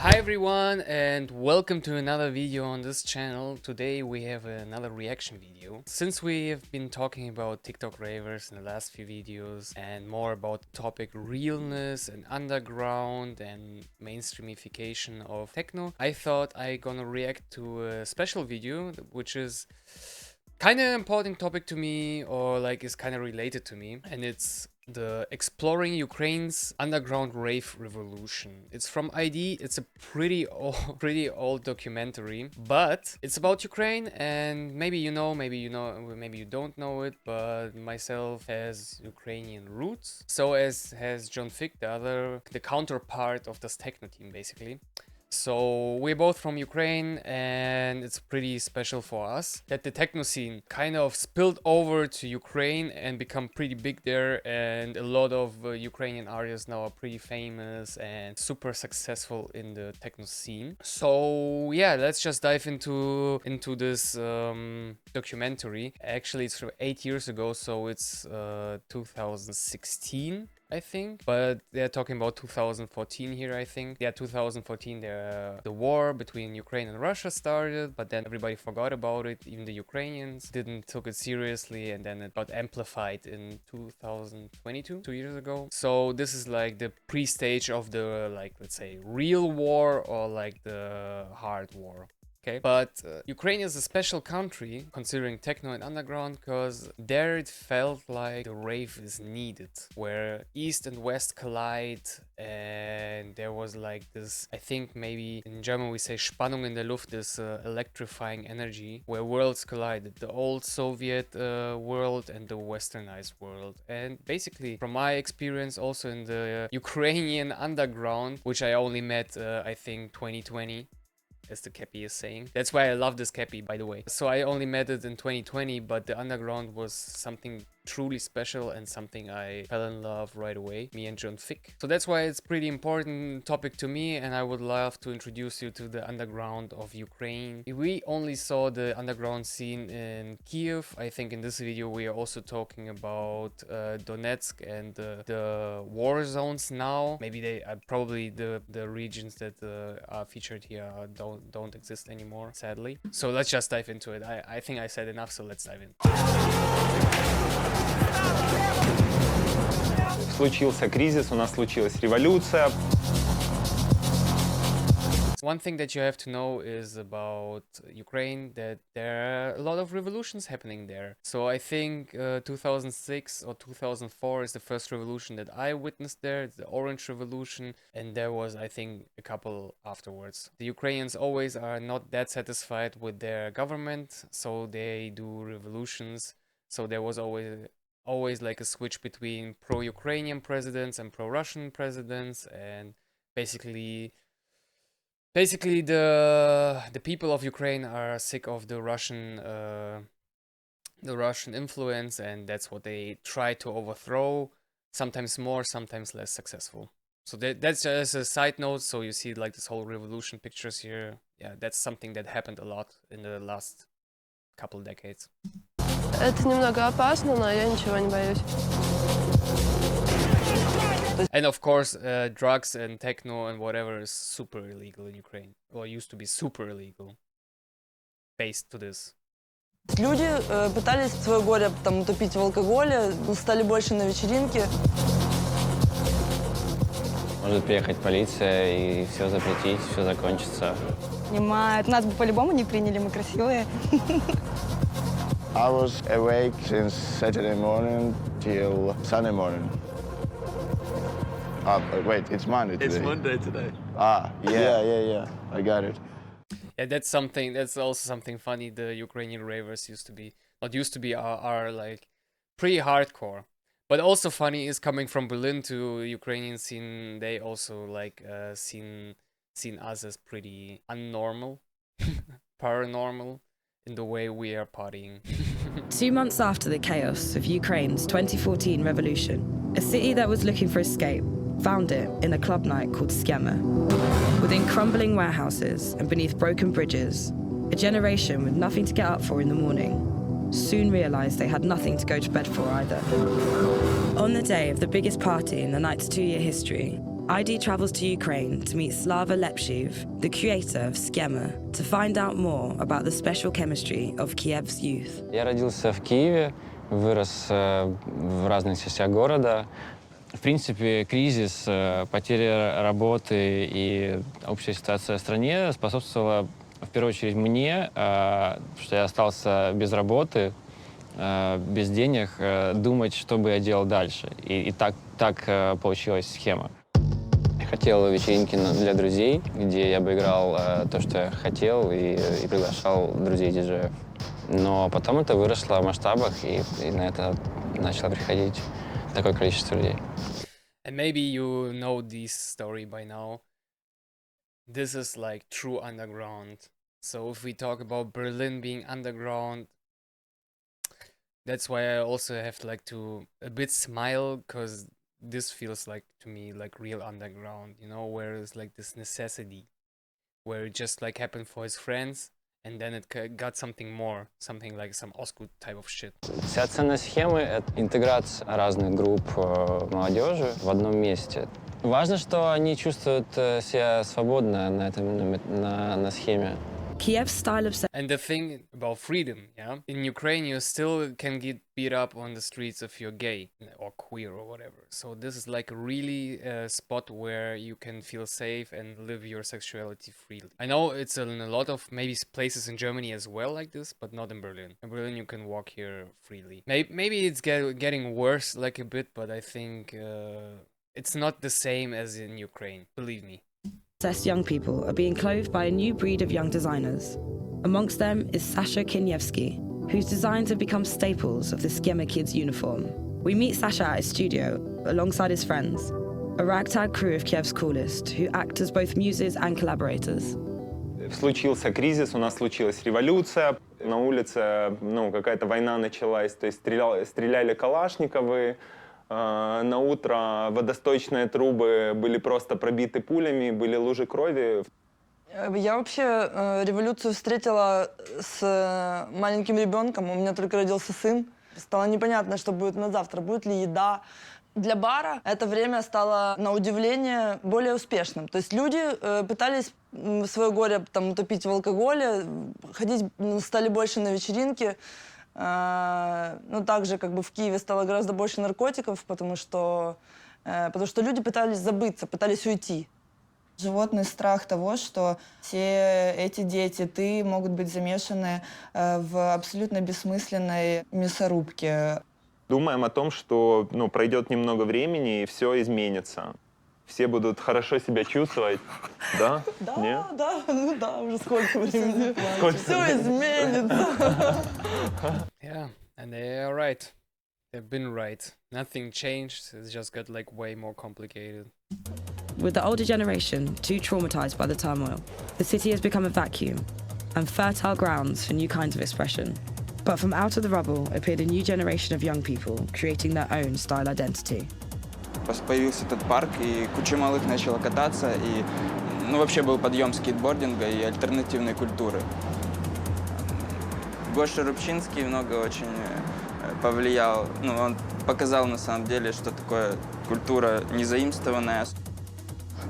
Hi everyone and welcome to another video on this channel. Today we have another reaction video. Since we have been talking about TikTok ravers in the last few videos and more about the topic realness and underground and mainstreamification of techno, I thought I gonna react to a special video which is kind of important topic to me, or like is kind of related to me, and it's the exploring Ukraine's underground rave revolution. It's from ID. It's a pretty old documentary, but it's about Ukraine, and maybe you know, maybe you don't know it, but myself has Ukrainian roots. So as has John Fick, the counterpart of this techno team, basically. So we're both from Ukraine, and it's pretty special for us that the techno scene kind of spilled over to Ukraine and become pretty big there, and a lot of Ukrainian artists now are pretty famous and super successful in the techno scene. So yeah, let's just dive into this documentary. Actually, it's from 8 years ago, so it's 2016. I think, but they're talking about 2014 here. I think, yeah, 2014. The war between Ukraine and Russia started, but then everybody forgot about it. Even the Ukrainians didn't took it seriously, and then it got amplified in 2022, 2 years ago. So this is like the pre-stage of the, like, let's say, real war, or like the hard war. Okay. But Ukraine is a special country considering techno and underground, because there it felt like the rave is needed, where East and West collide, and there was like this, I think maybe in German we say Spannung in der Luft, this electrifying energy where worlds collided, the old Soviet world and the westernized world. And basically, from my experience also in the Ukrainian underground, which I only met I think 2020, as the Kepi is saying. That's why I love this Kepi, by the way. So I only met it in 2020, but the underground was something truly special and something I fell in love right away, me and John Fick. So that's why it's pretty important topic to me, and I would love to introduce you to the underground of Ukraine. We only saw the underground scene in Kiev. I think in this video we are also talking about Donetsk and the war zones now. Maybe they are probably the regions that are featured here don't exist anymore, sadly. So let's just dive into it. I think I said enough, so let's dive in. Случился кризис, у нас случилась революция. One thing that you have to know is about Ukraine, that there are a lot of revolutions happening there. So I think 2006 or 2004 is the first revolution that I witnessed there. It's the Orange Revolution, and there was, I think, a couple afterwards. The Ukrainians always are not that satisfied with their government, so they do revolutions. So there was always like a switch between pro-Ukrainian presidents and pro-Russian presidents, and basically the people of Ukraine are sick of the Russian influence, and that's what they try to overthrow, sometimes more, sometimes less successful. So that's just a side note. So you see like this whole revolution pictures here. Yeah, that's something that happened a lot in the last couple decades. Это немного опасно, но я ничего не боюсь. And of course, drugs and techno and whatever is super illegal in Ukraine. Or used to be super illegal. Based to this. Люди пытались свое горе там утопить в алкоголе, стали больше на вечеринки. Может приехать полиция и все запретить, все закончится. Понимают, нас бы по-любому не приняли, мы красивые. I was awake since Saturday morning till Sunday morning. Wait, it's Monday today. It's Monday today. Yeah. I got it. Yeah, that's also something funny. The Ukrainian ravers are like pretty hardcore. But also funny is, coming from Berlin to Ukrainian scene, they also like seen us as pretty unnormal, paranormal in the way we are partying. 2 months after the chaos of Ukraine's 2014 revolution, a city that was looking for escape found it in a club night called CXEMA. Within crumbling warehouses and beneath broken bridges, a generation with nothing to get up for in the morning soon realised they had nothing to go to bed for either. On the day of the biggest party in the night's 2-year history, ID travels to Ukraine to meet Slava Lepshiv, the creator of CXEMA, to find out more about the special chemistry of Kiev's youth. Я родился в Киеве, вырос в разных частях города. В принципе, кризис, потеря работы и общая ситуация в стране способствовала, в первую очередь, мне, что я остался без работы, без денег, думать, что бы я делал дальше. И так получилась схема. Я хотел вечеринки для друзей, где я бы играл то, что я хотел, и приглашал друзей-диджеев. Но потом это выросло в масштабах, и на это начало приходить такое количество людей. And maybe you know this story by now. This is like true underground. So if we talk about Berlin being underground, that's why I also have like to a bit smile, because this feels like to me like real underground, you know, where it's like this necessity, where it just like happened for his friends, and then it got something more, something like some Osgood type of shit. Вся ценность схемы — это интеграция разных групп молодежи в одном месте. Важно, что они чувствуют себя свободно на схеме. Kiev's style of And the thing about freedom, yeah? In Ukraine, you still can get beat up on the streets if you're gay or queer or whatever. So this is like a really spot where you can feel safe and live your sexuality freely. I know it's in a lot of maybe places in Germany as well like this, but not in Berlin. In Berlin, you can walk here freely. Maybe it's getting worse like a bit, but I think it's not the same as in Ukraine, believe me. obsessed young people are being clothed by a new breed of young designers. Amongst them is Sasha Kinievsky, whose designs have become staples of the CXEMA kids' uniform. We meet Sasha at his studio, alongside his friends, a ragtag crew of Kiev's coolest, who act as both muses and collaborators. Случился кризис, у нас случилась революция. На улице, какая-то война началась, то есть стреляли калашниковы. На утро водосточные трубы были просто пробиты пулями, были лужи крови. Я вообще революцию встретила с маленьким ребенком, у меня только родился сын. Стало непонятно, что будет на завтра, будет ли еда. Для бара это время стало, на удивление, более успешным. То есть люди пытались свое горе утопить в алкоголе, ходить стали больше на вечеринки. Также в Киеве стало гораздо больше наркотиков, потому что люди пытались забыться, пытались уйти. Животный страх того, что все эти дети могут быть замешаны в абсолютно бессмысленной мясорубке. Думаем о том, что пройдет немного времени и все изменится. Все будут хорошо себя чувствовать. Да? Да, уже сколько времени. Все изменится. Yeah, and they are right. They've been right. Nothing changed. It's just got way more complicated. With the older generation too traumatized by the turmoil, the city has become a vacuum and fertile grounds for new kinds of expression. But from out of the rubble appeared a new generation of young people creating their own style identity. Появился этот парк, и куча малых начала кататься, и вообще был подъем скейтбординга и альтернативной культуры. Гоша Рубчинский много очень повлиял, он показал на самом деле, что такое культура незаимствованная.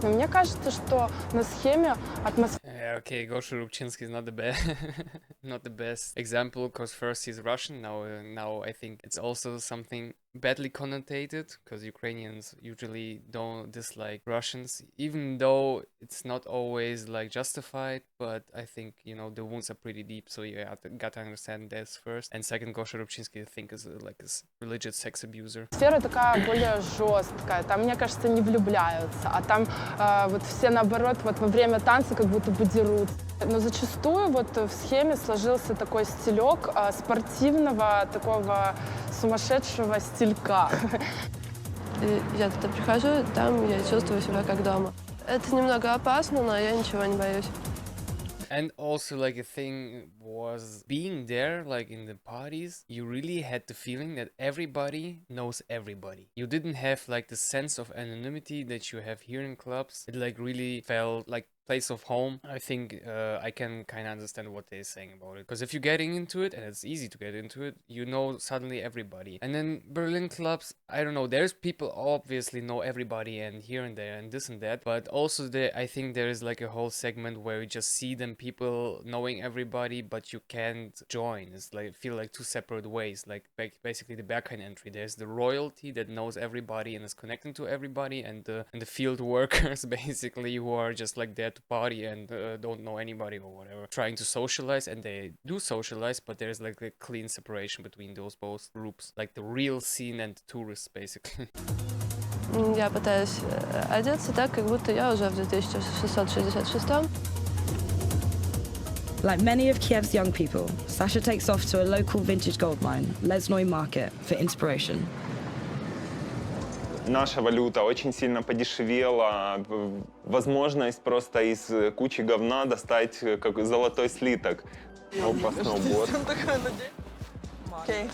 Но мне кажется, что на схеме атмосфера... Okay, Gosha Rubchinsky is not the best example, because first he's Russian. Now I think it's also something badly connotated, because Ukrainians usually don't dislike Russians, even though it's not always justified. But I think the wounds are pretty deep, so you got to understand this first. And second, Gosha Rubchinsky I think is a religious sex abuser. Атмосфера такая более жесткая, там, мне кажется, не влюбляются, а там все наоборот во время танца как будто бы дерутся. Но зачастую в схеме сложился такой стилек спортивного, такого сумасшедшего стилька. Я туда прихожу, там я чувствую себя как дома. Это немного опасно, но я ничего не боюсь. And also a thing was being there in the parties, you really had the feeling that everybody knows everybody. You didn't have the sense of anonymity that you have here in clubs. It really felt place of home, I think I can kind of understand what they're saying about it. Because if you're getting into it, and it's easy to get into it, you know suddenly everybody. And then Berlin clubs, I don't know, there's people obviously know everybody and here and there and this and that, but also I think there is like a whole segment where you just see them, people knowing everybody, but you can't join. It's like feel like two separate ways. Like basically the backhand entry. There's the royalty that knows everybody and is connecting to everybody, and the field workers basically who are just like there to party and don't know anybody or whatever, trying to socialize, and they do socialize, but there's like a clean separation between those both groups, like the real scene and the tourists basically. Я пытаюсь одеться так, как будто я уже в 2666. Like many of Kiev's young people, Sasha takes off to a local vintage gold mine, Lesnoy Market, for inspiration. Наша валюта очень сильно подешевела. Возможность просто из кучи говна достать как золотой слиток. Опа, сноуборд.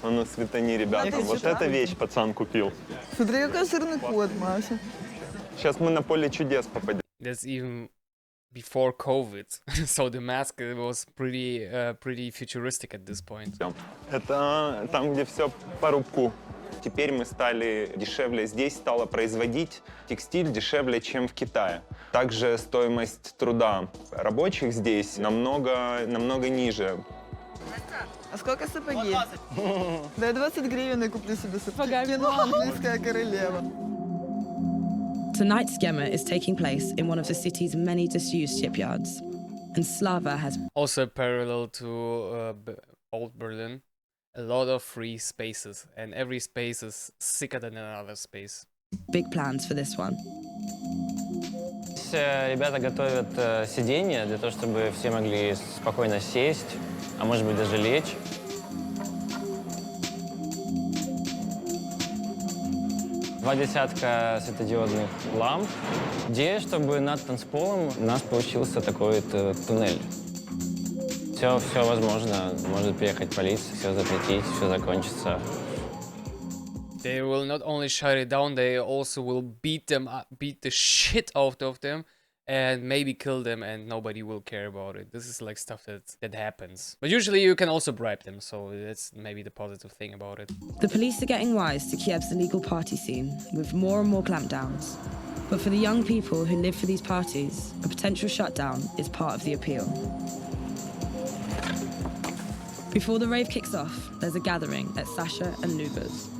А ну, светани, ребята. Вот эта вещь пацан купил. Смотри, какой сырный кот, Маша. Сейчас мы на поле чудес попадем. That's even before COVID, so the mask was pretty futuristic at this point. Это там, где все по рубку. Теперь мы стали дешевле. Здесь стало производить текстиль дешевле, чем в Китае. Также стоимость труда рабочих здесь намного ниже. А сколько сапоги? Да я 20 гривен и куплю себе сапоги. Кино «Английская королева». Tonight's CXEMA is taking place in one of the city's many disused shipyards, and Slava has Also parallel to old Berlin, a lot of free spaces, and every space is sicker than another space. big plans for this one. Ребята готовят сиденья для того, чтобы все могли спокойно сесть, а может быть даже лечь. Два десятка светодиодных ламп. Идея, чтобы над танцполом у нас получился такой туннель. Все возможно. Может приехать полиция, все запретить, все закончится. They will not only shut it down, they also will beat them up, beat the shit out of them, and maybe kill them, and nobody will care about it. This is like stuff that happens. But usually you can also bribe them, so that's maybe the positive thing about it. The police are getting wise to Kiev's illegal party scene with more and more clampdowns. But for the young people who live for these parties, a potential shutdown is part of the appeal. Before the rave kicks off, there's a gathering at Sasha and Luba's.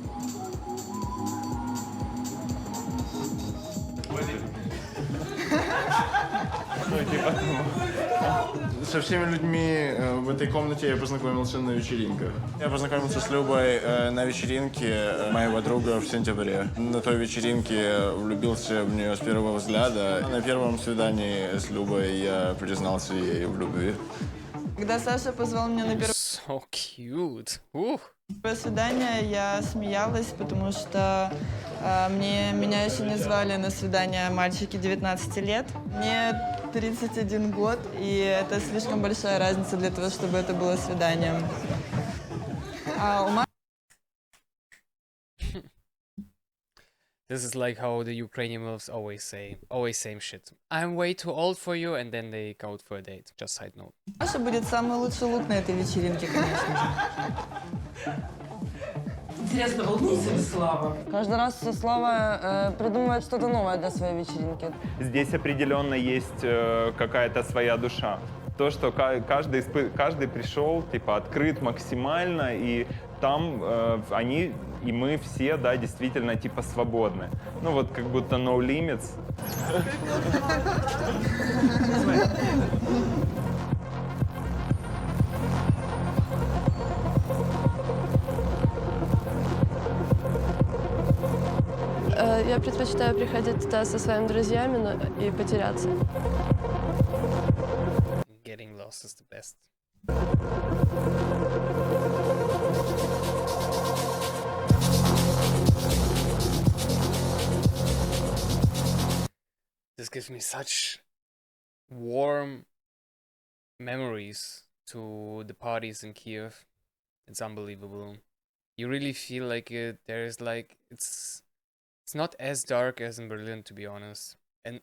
Со всеми людьми в этой комнате я познакомился на вечеринках. Я познакомился с Любой на вечеринке моего друга в сентябре. На той вечеринке влюбился в нее с первого взгляда. На первом свидании с Любой я признался ей в любви. Когда Саша позвал меня на первое So cute. свидание, я смеялась, потому что меня еще не звали на свидание мальчики 19 лет. Мне 31 год, и это слишком большая разница для того, чтобы это было свиданием. This is like how the Ukrainian moves always say, always same shit. I'm way too old for you, and then they go out for a date. Just side note. Маша будет самый лучший лук на этой вечеринке, конечно же. Интересно, волнуется ли Слава? Каждый раз Слава придумывает что-то новое для своей вечеринки. Здесь определенно есть какая-то своя душа. То, что каждый пришел, типа, открыт максимально, и там они и мы все, да, действительно, типа, свободны. Ну вот, как будто no limits. Я предпочитаю приходить туда со своими друзьями и потеряться. Getting lost is the best. This gives me such warm memories to the parties in Kiev. It's unbelievable. You really feel like there's like it's not as dark as in Berlin, to be honest, and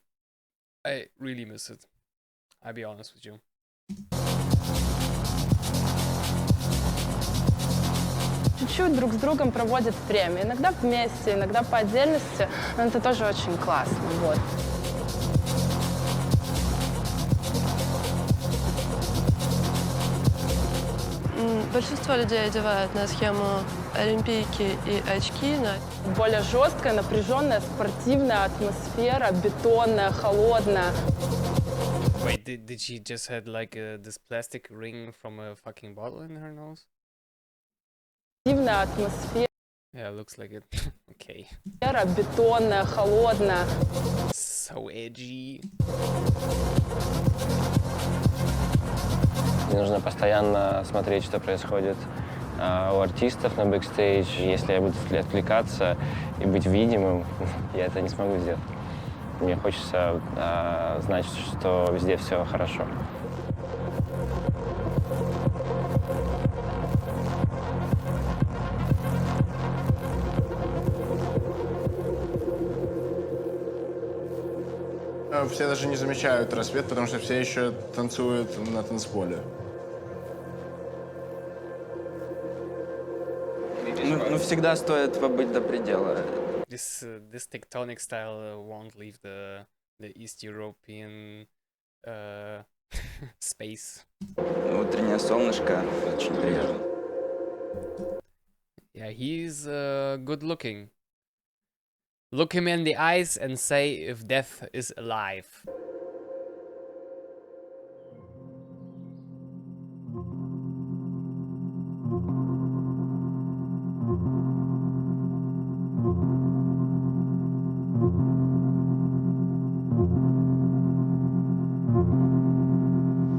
I really miss it. I'll be honest with you. Чуть-чуть друг с другом проводят время. Иногда вместе, иногда по отдельности. Но это тоже очень классно. Вот. Большинство людей одевают на схему олимпийки и очки. Более жесткая, напряженная, спортивная атмосфера, бетонная, холодная. Wait, did she just had like this plastic ring from a fucking bottle in her nose? Спортивная атмосфера. Yeah, looks like it. Okay. Бетонная, холодная. So edgy. Мне нужно постоянно смотреть, что происходит у артистов на бэкстейдж. Если я буду отвлекаться и быть видимым, я это не смогу сделать. Мне хочется знать, что везде все хорошо. Все даже не замечают рассвет, потому что все еще танцуют на танцполе. Ну, всегда стоит побыть до предела. This tectonic style won't leave the East European space. Утреннее солнышко очень приятно. Yeah, he's good looking. Look him in the eyes and say if death is alive.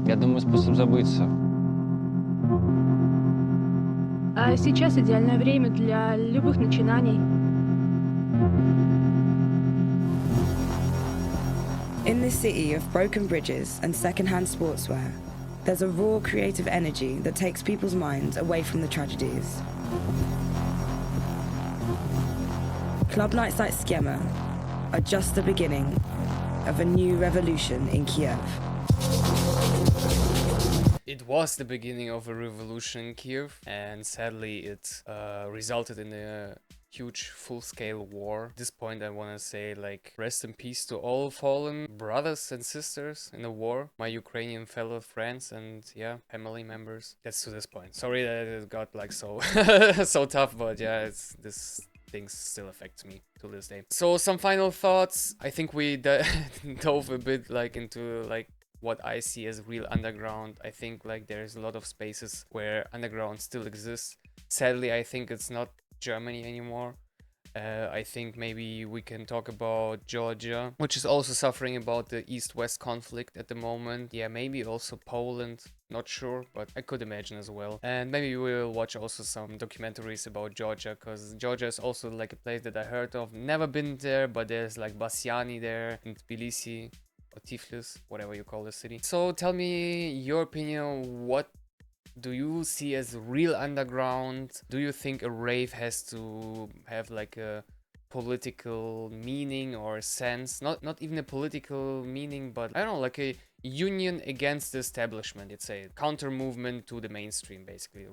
Я думаю, способ забыться. А сейчас идеальное время для любых начинаний. In this city of broken bridges and second-hand sportswear, there's a raw creative energy that takes people's minds away from the tragedies. Club nights like CXEMA are just the beginning of a new revolution in Kiev. It was the beginning of a revolution in Kiev, and sadly it resulted in a huge full-scale war. At this point I want to say, like, rest in peace to all fallen brothers and sisters in the war, my Ukrainian fellow friends and yeah, family members. That's to this point. Sorry that it got like so so tough, but yeah, this things still affects me to this day. So some final thoughts. I think we dove a bit like into like what I see as real underground. I think like there's a lot of spaces where underground still exists. Sadly, I think it's not Germany anymore. I think maybe we can talk about Georgia, which is also suffering about the East-West conflict at the moment. Yeah, maybe also Poland, not sure, but I could imagine as well. And maybe we'll watch also some documentaries about Georgia, because Georgia is also like a place that I heard of. Never been there, but there's like Bassiani there in Tbilisi, or Tiflis, whatever you call the city. So tell me your opinion. What do you see as real underground? Do you think a rave has to have like a political meaning or sense? Not even a political meaning, but I don't know, like a union against the establishment. It's a counter movement to the mainstream, basically.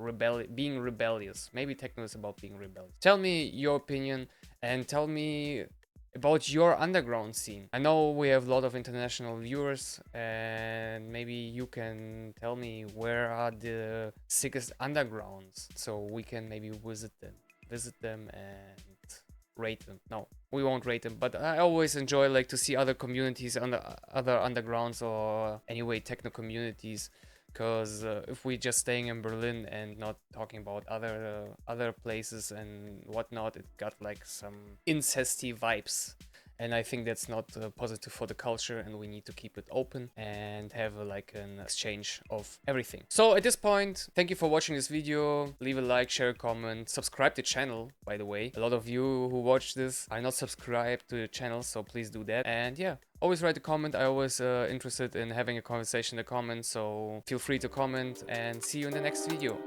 Being rebellious. Maybe techno is about being rebellious. Tell me your opinion and tell me about your underground scene. I know we have a lot of international viewers, and maybe you can tell me where are the sickest undergrounds, so we can maybe visit them and rate them. No, we won't rate them, but I always enjoy like to see other communities on the other undergrounds, or anyway techno communities, because if we just staying in Berlin and not talking about other places and whatnot, it got like some incesty vibes, and I think that's not positive for the culture, and we need to keep it open and have like an exchange of everything. So at this point, thank you for watching this video. Leave a like, share a comment, subscribe to the channel, by the way. A lot of you who watch this are not subscribed to the channel, so please do that. And yeah, always write a comment. I always interested in having a conversation in the comments, so feel free to comment, and see you in the next video.